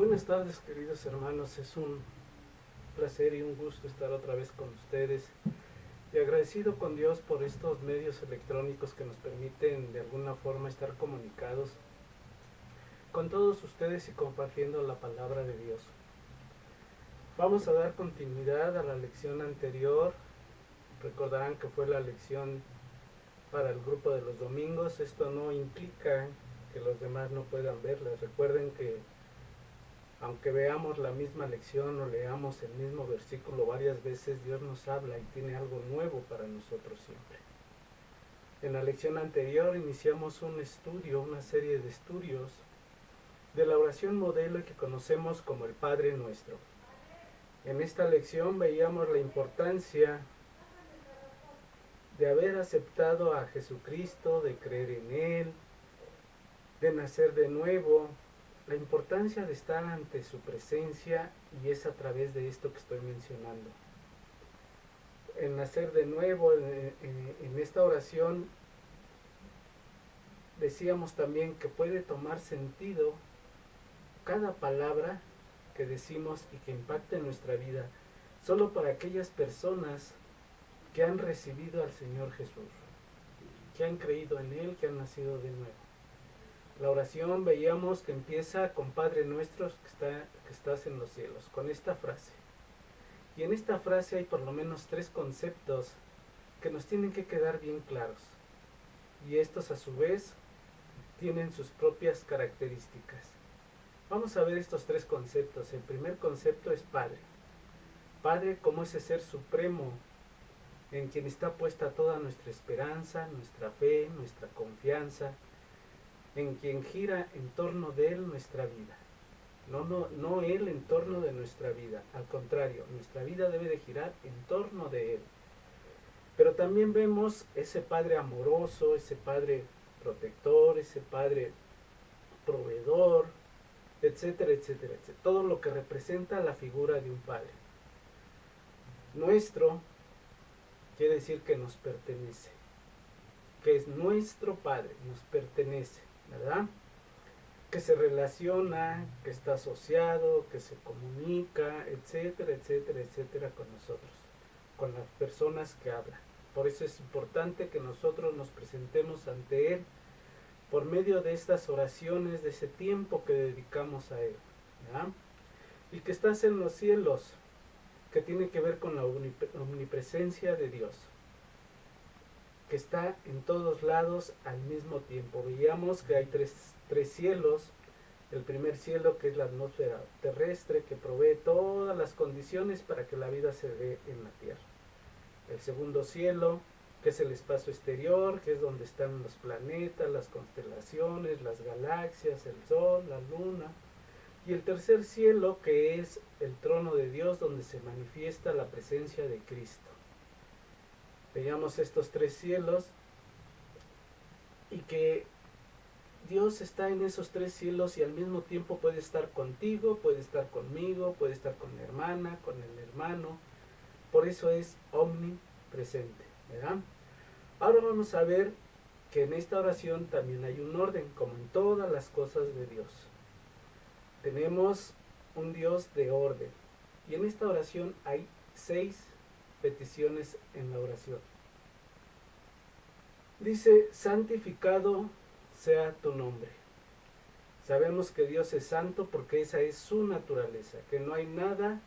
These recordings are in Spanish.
Buenas tardes, queridos hermanos. Es un placer y un gusto estar otra vez con ustedes y agradecido con Dios por estos medios electrónicos que nos permiten de alguna forma estar comunicados con todos ustedes y compartiendo la palabra de Dios. Vamos a dar continuidad a la lección anterior. Recordarán que fue la lección para el grupo de los domingos. Esto no implica que los demás no puedan verla. Recuerden que aunque veamos la misma lección o leamos el mismo versículo varias veces, Dios nos habla y tiene algo nuevo para nosotros siempre. En la lección anterior iniciamos un estudio, una serie de estudios de la oración modelo que conocemos como el Padre Nuestro. En esta lección veíamos la importancia de haber aceptado a Jesucristo, de creer en Él, de nacer de nuevo, la importancia de estar ante su presencia, y es a través de esto que estoy mencionando. El nacer de nuevo, en esta oración decíamos también que puede tomar sentido cada palabra que decimos y que impacte en nuestra vida, solo para aquellas personas que han recibido al Señor Jesús, que han creído en Él, que han nacido de nuevo. La oración veíamos que empieza con Padre Nuestro que estás en los cielos, con esta frase. Y en esta frase hay por lo menos 3 conceptos que nos tienen que quedar bien claros. Y estos a su vez tienen sus propias características. Vamos a ver estos 3 conceptos. El primer concepto es Padre. Padre como ese ser supremo en quien está puesta toda nuestra esperanza, nuestra fe, nuestra confianza, en quien gira en torno de Él nuestra vida. No Él en torno de nuestra vida, al contrario, nuestra vida debe de girar en torno de Él. Pero también vemos ese Padre amoroso, ese Padre protector, ese Padre proveedor, etcétera, etcétera, etcétera. Todo lo que representa la figura de un Padre. Nuestro quiere decir que nos pertenece, que es nuestro Padre, nos pertenece, ¿verdad? Que se relaciona, que está asociado, que se comunica, etcétera, etcétera, etcétera con nosotros, con las personas que hablan. Por eso es importante que nosotros nos presentemos ante Él por medio de estas oraciones, de ese tiempo que dedicamos a Él, ¿verdad? Y que estás en los cielos, que tiene que ver con la omnipresencia de Dios, que está en todos lados al mismo tiempo. Veíamos que hay tres cielos. El primer cielo, que es la atmósfera terrestre, que provee todas las condiciones para que la vida se dé en la tierra. El segundo cielo, que es el espacio exterior, que es donde están los planetas, las constelaciones, las galaxias, el sol, la luna. Y el tercer cielo, que es el trono de Dios, donde se manifiesta la presencia de Cristo. Veamos estos 3 cielos y que Dios está en esos 3 cielos y al mismo tiempo puede estar contigo, puede estar conmigo, puede estar con la hermana, con el hermano. Por eso es omnipresente, ¿verdad? Ahora vamos a ver que en esta oración también hay un orden, como en todas las cosas de Dios. Tenemos un Dios de orden. Y en esta oración hay 6 peticiones en la oración. Dice: santificado sea tu nombre. Sabemos que Dios es santo porque esa es su naturaleza, que no hay nada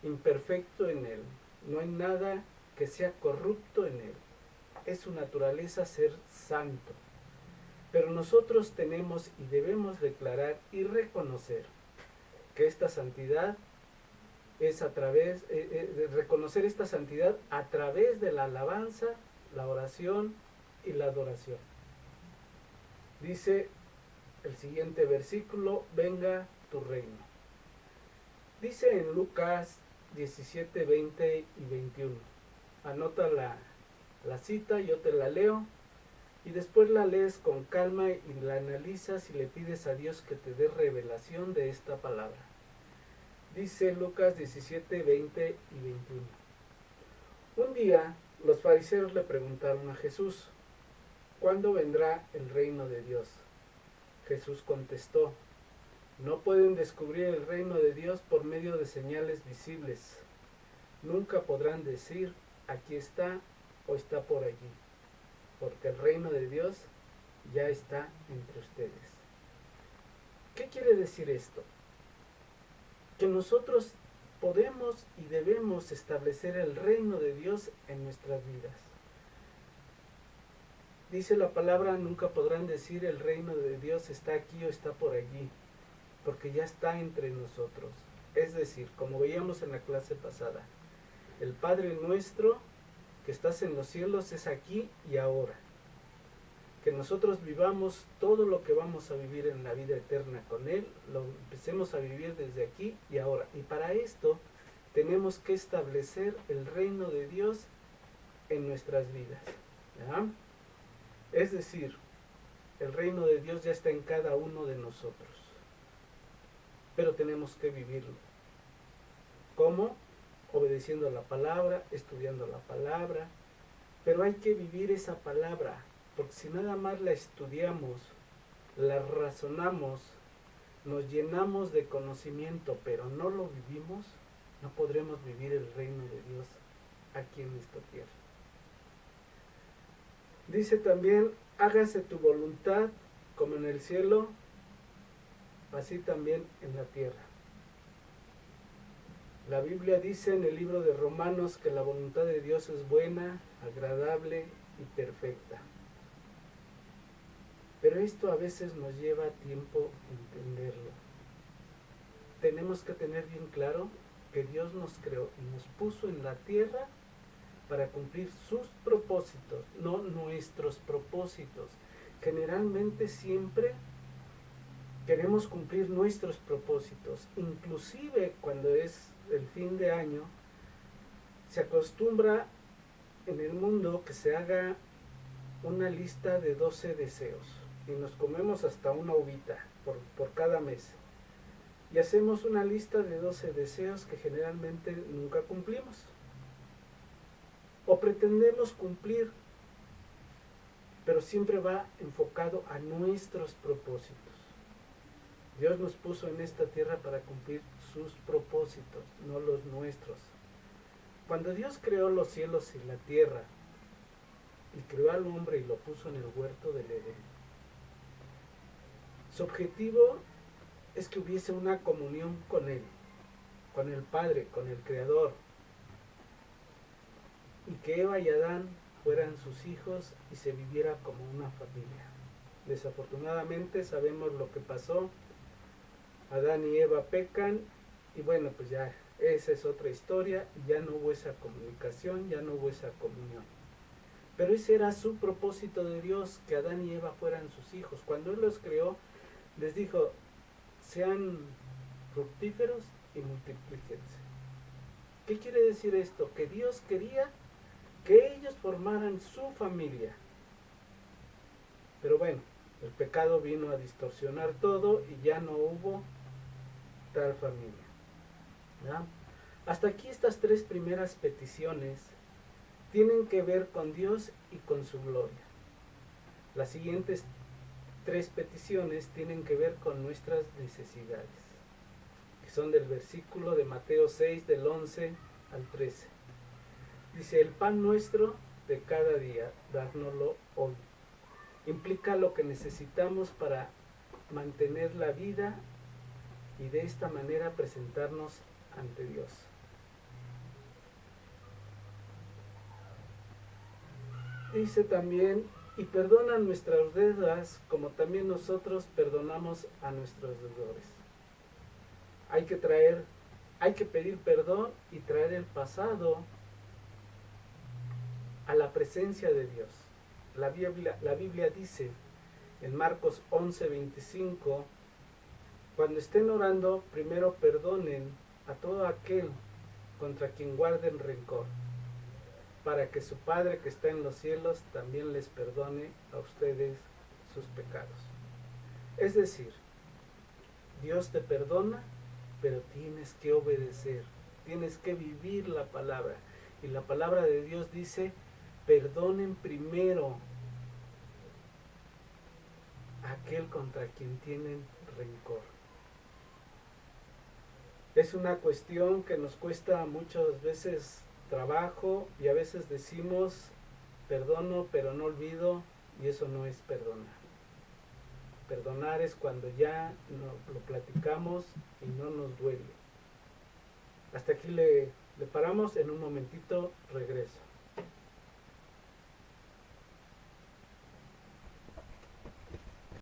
imperfecto en Él, no hay nada que sea corrupto en Él. Es su naturaleza ser santo. Pero nosotros tenemos y debemos declarar y reconocer que esta santidad es a través de reconocer esta santidad a través de la alabanza, la oración y la adoración. Dice el siguiente versículo: venga tu reino. Dice en Lucas 17, 20 y 21. Anota la cita, yo te la leo y después la lees con calma y la analizas y le pides a Dios que te dé revelación de esta palabra. Dice Lucas 17, 20 y 21. Un día los fariseos le preguntaron a Jesús: ¿cuándo vendrá el reino de Dios? Jesús contestó: No pueden descubrir el reino de Dios por medio de señales visibles. Nunca podrán decir, aquí está o está por allí, porque el reino de Dios ya está entre ustedes. ¿Qué quiere decir esto? Que nosotros podemos y debemos establecer el reino de Dios en nuestras vidas. Dice la palabra, nunca podrán decir el reino de Dios está aquí o está por allí, porque ya está entre nosotros. Es decir, como veíamos en la clase pasada, el Padre nuestro que estás en los cielos es aquí y ahora. Que nosotros vivamos todo lo que vamos a vivir en la vida eterna con Él, lo empecemos a vivir desde aquí y ahora. Y para esto tenemos que establecer el reino de Dios en nuestras vidas. ¿Ya? Es decir, el reino de Dios ya está en cada uno de nosotros, pero tenemos que vivirlo. ¿Cómo? Obedeciendo a la palabra, estudiando la palabra, pero hay que vivir esa palabra, porque si nada más la estudiamos, la razonamos, nos llenamos de conocimiento, pero no lo vivimos, no podremos vivir el reino de Dios aquí en esta tierra. Dice también, hágase tu voluntad como en el cielo, así también en la tierra. La Biblia dice en el libro de Romanos que la voluntad de Dios es buena, agradable y perfecta. Pero esto a veces nos lleva tiempo entenderlo. Tenemos que tener bien claro que Dios nos creó y nos puso en la tierra para cumplir sus propósitos, no nuestros propósitos. Generalmente siempre queremos cumplir nuestros propósitos, inclusive cuando es el fin de año, se acostumbra en el mundo que se haga una lista de 12 deseos y nos comemos hasta una uvita por cada mes. Y hacemos una lista de 12 deseos que generalmente nunca cumplimos. O pretendemos cumplir, pero siempre va enfocado a nuestros propósitos. Dios nos puso en esta tierra para cumplir sus propósitos, no los nuestros. Cuando Dios creó los cielos y la tierra, y creó al hombre y lo puso en el huerto del Edén, su objetivo es que hubiese una comunión con Él, con el Padre, con el Creador, y que Eva y Adán fueran sus hijos y se viviera como una familia. Desafortunadamente sabemos lo que pasó. Adán y Eva pecan y bueno, pues ya esa es otra historia, ya no hubo esa comunicación, ya no hubo esa comunión. Pero ese era su propósito de Dios, que Adán y Eva fueran sus hijos. Cuando Él los creó, les dijo, sean fructíferos y multiplíquense. ¿Qué quiere decir esto? Que Dios quería que ellos formaran su familia. Pero bueno, el pecado vino a distorsionar todo y ya no hubo tal familia. ¿Ya? Hasta aquí estas tres primeras peticiones tienen que ver con Dios y con su gloria. Las siguientes tres peticiones tienen que ver con nuestras necesidades, que son del versículo de Mateo 6, del 11 al 13. Dice, el pan nuestro de cada día, dárnoslo hoy. Implica lo que necesitamos para mantener la vida y de esta manera presentarnos ante Dios. Dice también, y perdona nuestras deudas como también nosotros perdonamos a nuestros deudores. Hay que pedir perdón y traer el pasado a la presencia de Dios. La Biblia dice en Marcos 11:25, cuando estén orando, primero perdonen a todo aquel contra quien guarden rencor, para que su Padre que está en los cielos también les perdone a ustedes sus pecados. Es decir, Dios te perdona, pero tienes que obedecer, tienes que vivir la palabra. Y la palabra de Dios dice, perdonen primero a aquel contra quien tienen rencor. Es una cuestión que nos cuesta muchas veces trabajo y a veces decimos perdono pero no olvido, y eso no es perdonar. Perdonar es cuando ya lo platicamos y no nos duele. Hasta aquí le paramos, en un momentito regreso.